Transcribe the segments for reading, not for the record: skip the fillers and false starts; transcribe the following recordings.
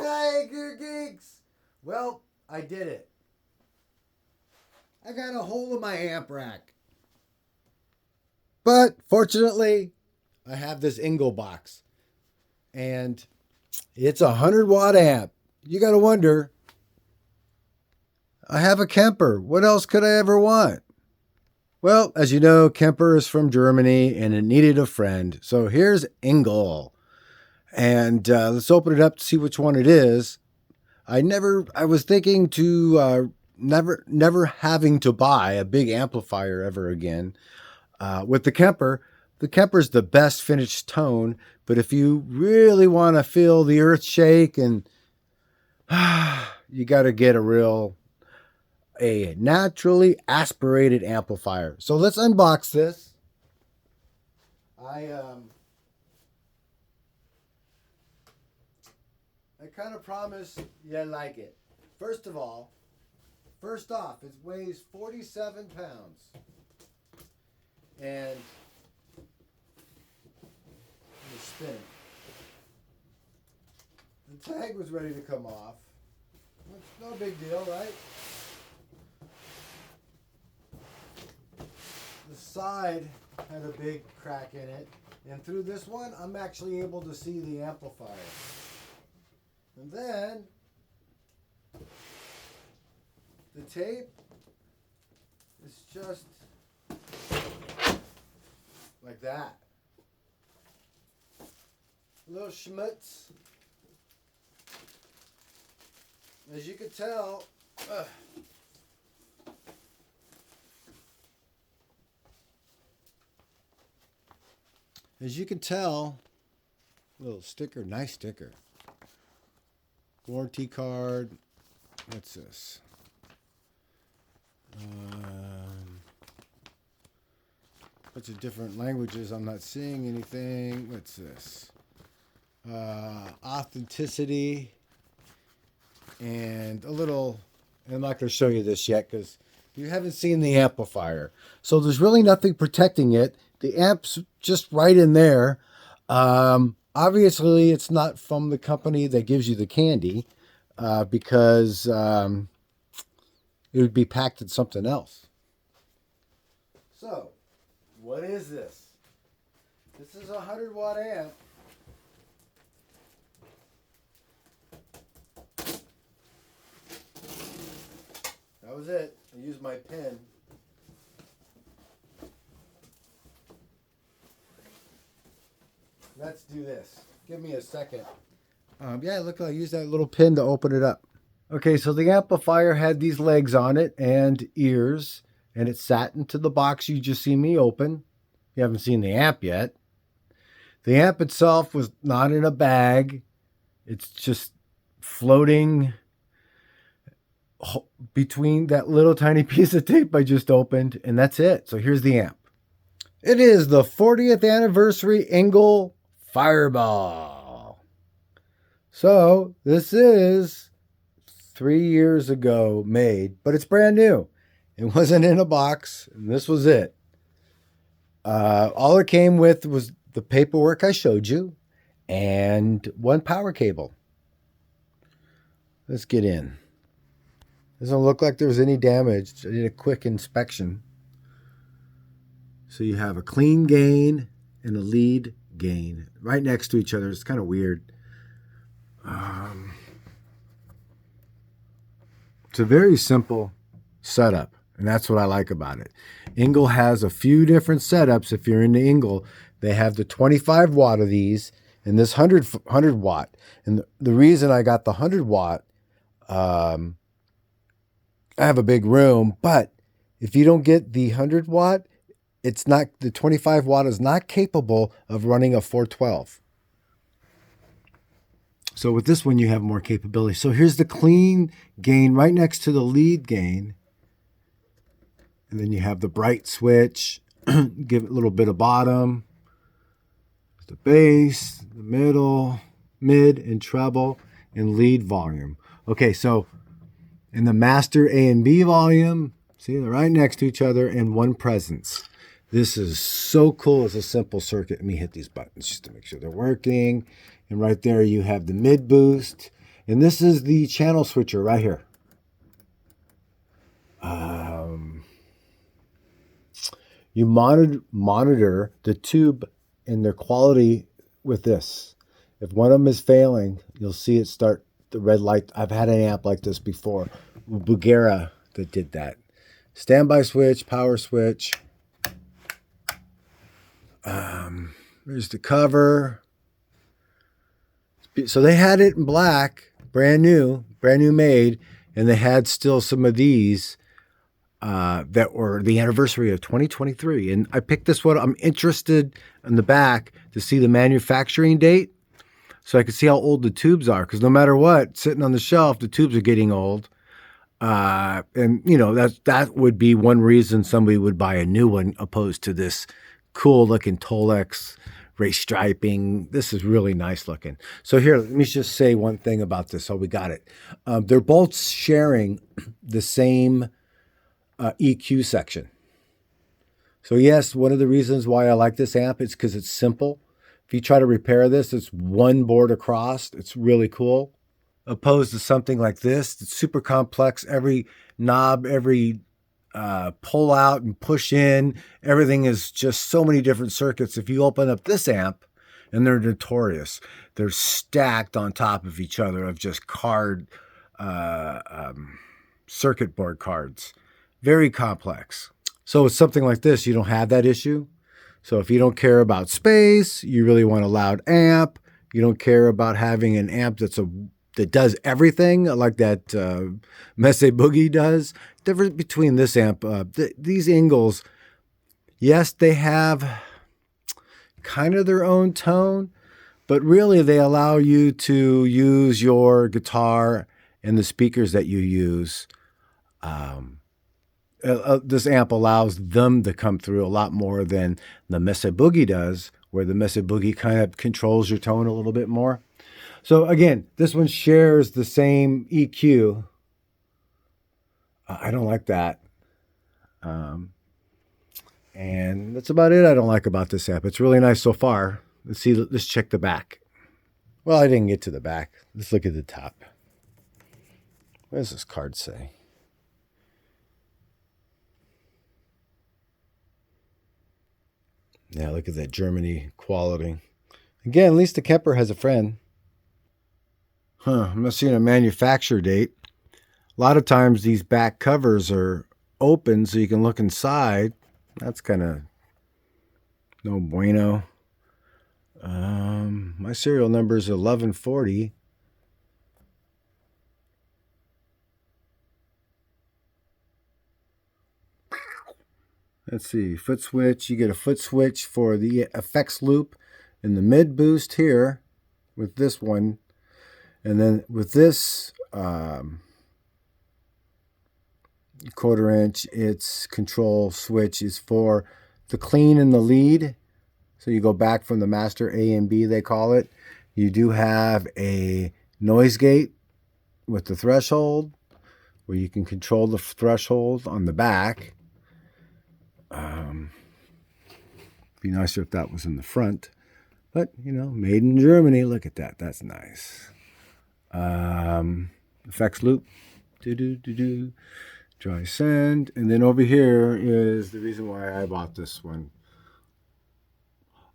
Hey, geeks! Well, I did it. I got a hold of my amp rack. But fortunately, I have this Engl box. And it's a 100-watt amp. You got to wonder, I have a Kemper. What else could I ever want? Well, as you know, Kemper is from Germany and it needed a friend. So here's Engl. And let's open it up to see which one it is. I was thinking to never having to buy a big amplifier ever again. With the Kemper, the Kemper's the best finished tone. But if you really want to feel the earth shake, and you got to get a naturally aspirated amplifier. So let's unbox this. I kind of promise you like it. First off, it weighs 47 pounds. And let me spin it. The tag was ready to come off. It's no big deal, right? The side had a big crack in it. And through this one, I'm actually able to see the amplifier. And then the tape is just like that. A little schmutz. As you can tell, little sticker, nice sticker. Warranty card. What's this? Bunch of different languages. I'm not seeing anything. What's this? Authenticity. And a little, and I'm not going to show you this yet because you haven't seen the amplifier. So there's really nothing protecting it. The amp's just right in there. Obviously, it's not from the company that gives you the candy because it would be packed in something else. So, what is this? This is a 100-watt amp. That was it. I used my pen. Let's do this. Give me a second. Yeah, look, I used that little pin to open it up. Okay, so the amplifier had these legs on it and ears, and it sat into the box you just seen me open. You haven't seen the amp yet. The amp itself was not in a bag. It's just floating between that little tiny piece of tape I just opened, and that's it. So here's the amp. It is the 40th anniversary Engl Fireball. So this is 3 years ago made, but it's brand new. It wasn't in a box, and this was it. All it came with was the paperwork I showed you and one power cable. Let's get in. Doesn't look like there's any damage. I did a quick inspection. So you have a clean gain and a lead gain right next to each other. It's kind of weird. It's a very simple setup, and that's what I like about it. Engl has a few different setups. If you're into Engl, they have the 25 watt of these and this 100 watt. And the reason I got the 100 watt, I have a big room, but if you don't get the 100 watt, the 25 watt is not capable of running a 412. So with this one, you have more capability. So here's the clean gain right next to the lead gain. And then you have the bright switch, give it a little bit of bottom, the bass, the middle, mid and treble, and lead volume. Okay, so in the master A and B volume, see, they're right next to each other, and one presence. This is so cool. It's a simple circuit. Let me hit these buttons just to make sure they're working. And right there you have the mid boost. And this is the channel switcher right here. You monitor the tube and their quality with this. If one of them is failing, you'll see it start the red light. I've had an amp like this before, Bugera, that did that. Standby switch, power switch. There's the cover. So they had it in black, brand new made, and they had still some of these that were the anniversary of 2023. And I picked this one. I'm interested in the back to see the manufacturing date so I could see how old the tubes are. Because no matter what, sitting on the shelf, the tubes are getting old. And, you know, that would be one reason somebody would buy a new one opposed to this cool looking tolex race striping. This is really nice looking. So here, let me just say one thing about this. Oh, we got it. They're both sharing the same EQ section. So yes, one of the reasons why I like this amp is because it's simple. If you try to repair this, it's one board across. It's really cool. Opposed to something like this, it's super complex. Every knob, every pull out and push in, everything is just so many different circuits. If you open up this amp, and they're notorious, they're stacked on top of each other of just circuit board cards. Very complex. So with something like this, you don't have that issue. So if you don't care about space, you really want a loud amp, you don't care about having an amp that does everything like that Messe Boogie does. Difference between this amp, these Engls, yes, they have kind of their own tone, but really they allow you to use your guitar and the speakers that you use. This amp allows them to come through a lot more than the Messe Boogie does, where the Messe Boogie kind of controls your tone a little bit more. So again, this one shares the same EQ. I don't like that. And that's about it I don't like about this amp. It's really nice so far. Let's check the back. Well, I didn't get to the back. Let's look at the top. What does this card say? Yeah, look at that Germany quality. Again, at least the Kemper has a friend. I'm not seeing a manufacture date. A lot of times these back covers are open so you can look inside. That's kind of no bueno. My serial number is 1140. Let's see, foot switch. You get a foot switch for the effects loop in the mid boost here with this one. And then with this quarter inch, its control switch is for the clean and the lead. So you go back from the master A and B, they call it. You do have a noise gate with the threshold where you can control the threshold on the back. Be nicer if that was in the front, but you know, made in Germany. Look at that. That's nice. Effects loop. Dry send. And then over here is the reason why I bought this one.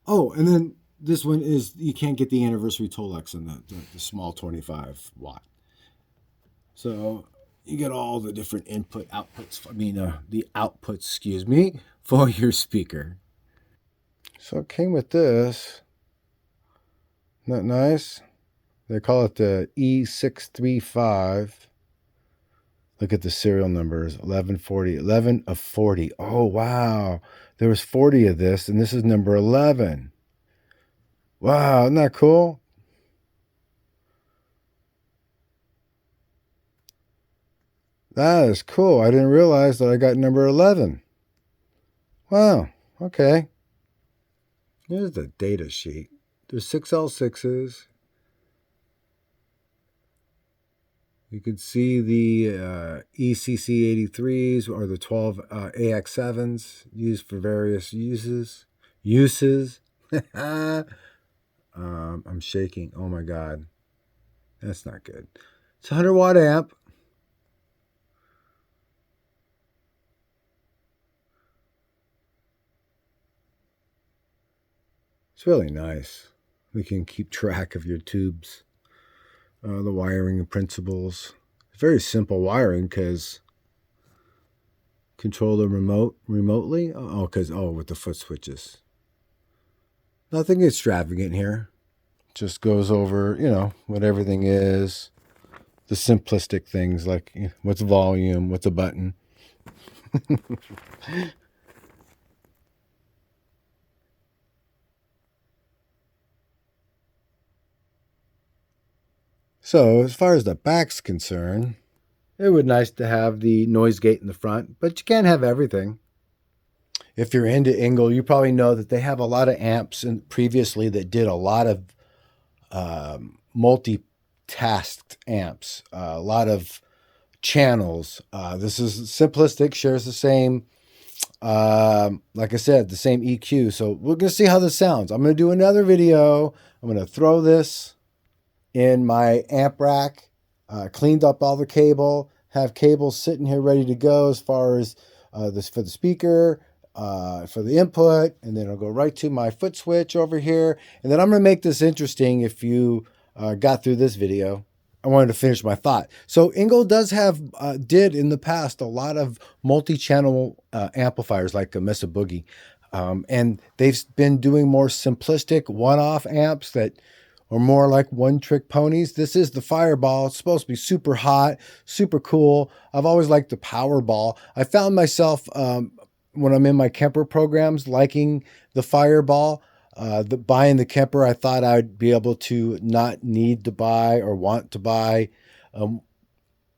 Oh, and then this one is, you can't get the anniversary tolex in the small 25 watt. So you get all the different the outputs, excuse me, for your speaker. So it came with this. Isn't that nice? They call it the E635. Look at the serial numbers, 1140, 11 of 40. Oh, wow. There was 40 of this, and this is number 11. Wow, isn't that cool? That is cool. I didn't realize that I got number 11. Wow, okay. Here's the data sheet. There's 6 L6s. You can see the ECC83s or the 12 AX7s used for various uses. I'm shaking. Oh my God. That's not good. It's a 100-watt amp. It's really nice. We can keep track of your tubes, the wiring principles. It's very simple wiring because control the remotely. With the foot switches. Nothing extravagant here. Just goes over, what everything is. The simplistic things like what's volume, what's a button. So as far as the back's concerned, it would be nice to have the noise gate in the front, but you can't have everything. If you're into Engl, you probably know that they have a lot of amps previously that did a lot of multi-tasked amps, a lot of channels. This is simplistic, shares the same, like I said, the same EQ. So we're going to see how this sounds. I'm going to do another video. I'm going to throw this in my amp rack, cleaned up all the cable, have cables sitting here ready to go as far as this for the speaker, for the input, and then I'll go right to my foot switch over here. And then I'm going to make this interesting if you got through this video. I wanted to finish my thought. So Engl does have, did in the past, a lot of multi-channel amplifiers like a Mesa Boogie. And they've been doing more simplistic one-off amps that are more like one-trick ponies. This is the Fireball. It's supposed to be super hot, super cool. I've always liked the Powerball. I found myself, when I'm in my Kemper programs, liking the Fireball. Buying the Kemper, I thought I'd be able to not need to buy or want to buy the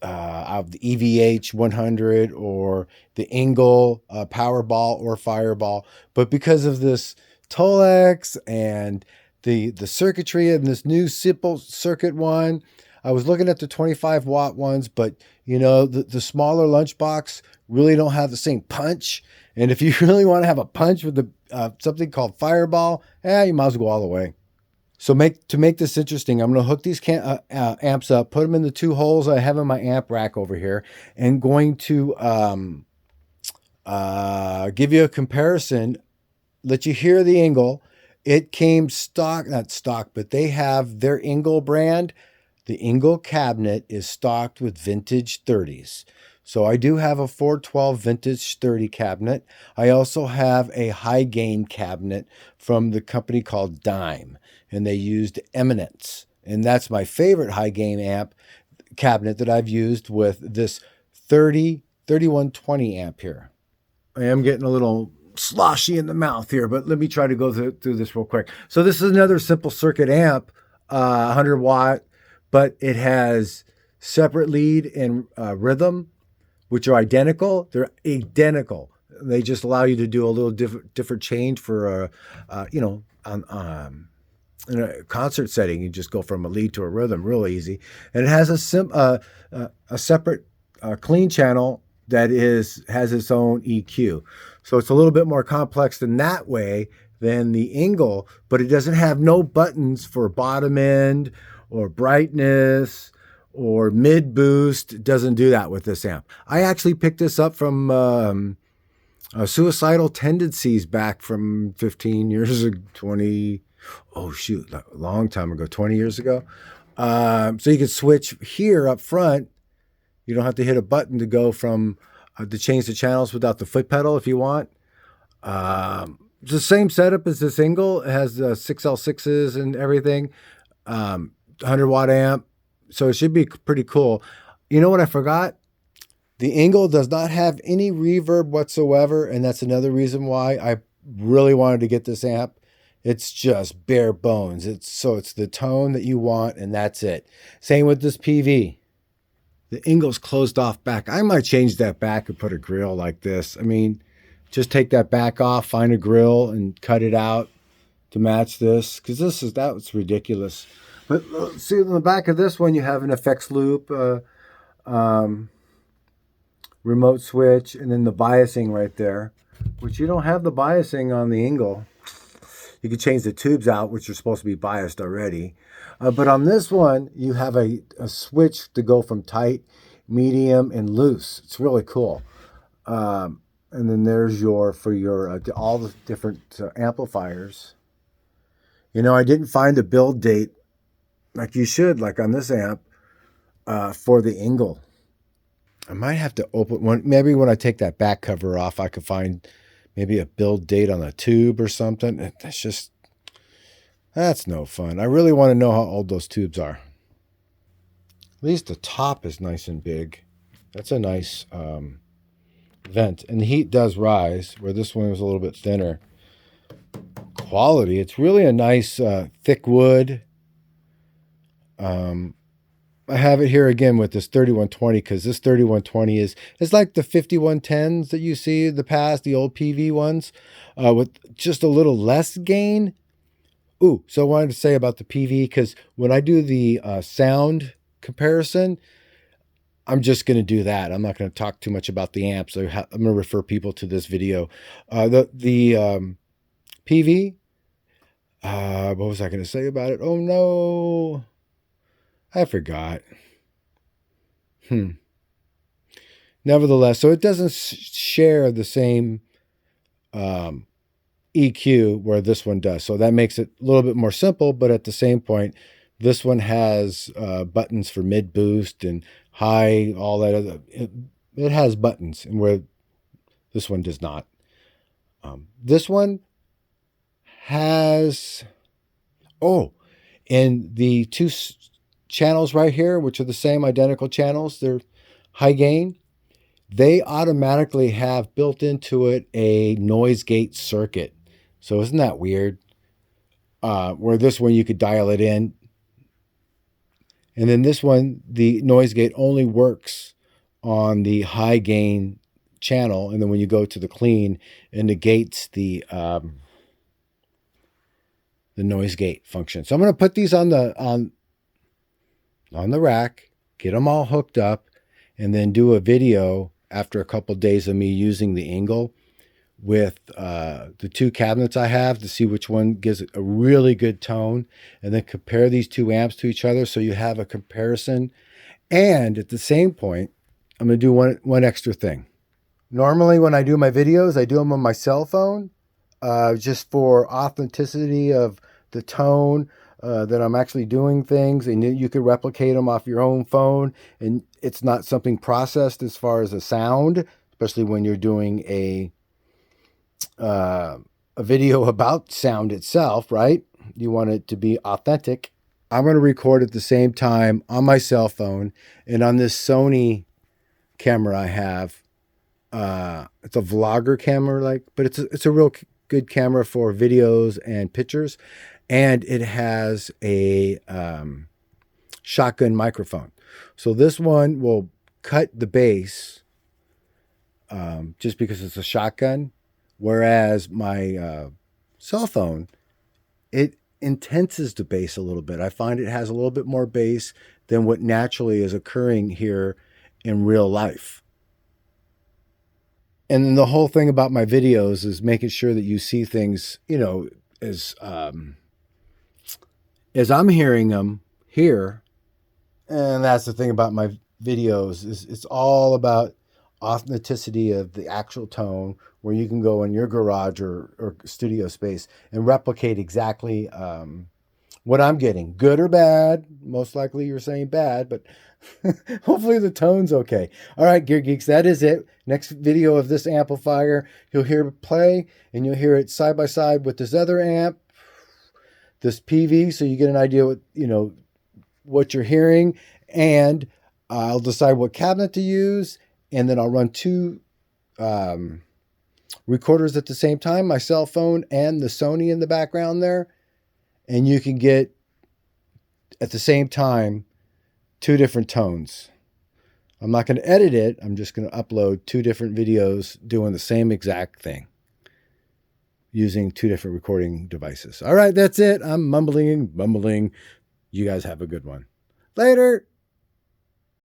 EVH 100 or the Engl Powerball or Fireball. But because of this tolex and the circuitry and this new simple circuit one, I was looking at the 25-watt ones, but the smaller lunchbox really don't have the same punch. And if you really want to have a punch with the something called Fireball, you might as well go all the way. So to make this interesting, I'm going to hook these amps up, put them in the two holes I have in my amp rack over here, and going to give you a comparison, let you hear the Engl. It came not stock, but they have their Engl brand. The Engl cabinet is stocked with vintage 30s. So I do have a 412 vintage 30 cabinet. I also have a high gain cabinet from the company called Dime, and they used Eminence. And that's my favorite high gain amp cabinet that I've used with this 3120 amp here. I am getting a little sloshy in the mouth here, but let me try to go through this real quick. So this is another simple circuit amp, 100 watt, but it has separate lead and rhythm, which are identical. They're identical. They just allow you to do a little different change for in a concert setting. You just go from a lead to a rhythm real easy. And it has a separate clean channel that has its own EQ. So it's a little bit more complex in that way than the Engl, but it doesn't have no buttons for bottom end or brightness or mid boost. It doesn't do that with this amp. I actually picked this up from Suicidal Tendencies back from 15 years ago, 20, a long time ago, 20 years ago. So you can switch here up front. You don't have to hit a button to go from to change the channels without the foot pedal if you want. It's the same setup as this Engl. It has 6L6s and everything. 100 watt amp. So it should be pretty cool. You know what I forgot? The Engl does not have any reverb whatsoever, and that's another reason why I really wanted to get this amp. It's just bare bones. It's the tone that you want, and that's it. Same with this Peavey. The Engl's closed off back. I might change that back and put a grill like this. I mean, just take that back off, find a grill, and cut it out to match this, because that was ridiculous. But see, on the back of this one, you have an effects loop, remote switch, and then the biasing right there, which you don't have the biasing on the Engl. You can change the tubes out, which are supposed to be biased already. But on this one, you have a switch to go from tight, medium, and loose. It's really cool. And then there's your all the different amplifiers. You know, I didn't find a build date like you should, like on this amp, for the Engl. I might have to open one. Maybe when I take that back cover off, I could find maybe a build date on a tube or something. That's no fun. I really want to know how old those tubes are. At least the top is nice and big. That's a nice vent. And the heat does rise, where this one was a little bit thinner. Quality, it's really a nice thick wood. I have it here again with this 3120, because this 3120 is like the 5110s that you see in the past, the old Peavey ones, with just a little less gain. Ooh, so I wanted to say about the Peavey, because when I do the sound comparison, I'm just going to do that. I'm not going to talk too much about the amps. I'm going to refer people to this video. The Peavey, what was I going to say about it? Oh no, I forgot. Nevertheless, so it doesn't share the same EQ where this one does. So that makes it a little bit more simple, but at the same point, this one has buttons for mid boost and high, all that other. It has buttons, and where this one does not. This one has, and the two channels right here, which are the same identical channels, they're high gain. They automatically have built into it a noise gate circuit. So isn't that weird? Where this one you could dial it in. And then this one, the noise gate only works on the high gain channel. And then when you go to the clean, it negates the noise gate function. So I'm going to put these on the rack, get them all hooked up, and then do a video after a couple of days of me using the Engl with the two cabinets I have to see which one gives a really good tone, and then compare these two amps to each other so you have a comparison. And at the same point, I'm going to do one extra thing. Normally when I do my videos, I do them on my cell phone, just for authenticity of the tone, that I'm actually doing things, and you could replicate them off your own phone, and it's not something processed as far as a sound, especially when you're doing a video about sound itself, right? You want it to be authentic. I'm going to record at the same time on my cell phone and on this Sony camera I have. It's a vlogger camera, but it's a real good camera for videos and pictures. And it has a shotgun microphone. So this one will cut the bass just because it's a shotgun. Whereas my cell phone, it intenses the bass a little bit. I find it has a little bit more bass than what naturally is occurring here in real life. And then the whole thing about my videos is making sure that you see things, as I'm hearing them here. And that's the thing about my videos, is it's all about authenticity of the actual tone, where you can go in your garage or studio space and replicate exactly what I'm getting, good or bad. Most likely you're saying bad, but hopefully the tone's okay. All right, Gear Geeks, that is it. Next video of this amplifier, you'll hear it play, and you'll hear it side by side with this other amp, this Peavey, so you get an idea what you're hearing, and I'll decide what cabinet to use, and then I'll run two recorders at the same time, my cell phone and the Sony in the background there, and you can get at the same time two different tones. I'm not going to edit it. I'm just going to upload two different videos doing the same exact thing using two different recording devices. All right, that's it. I'm mumbling. You guys have a good one. Later.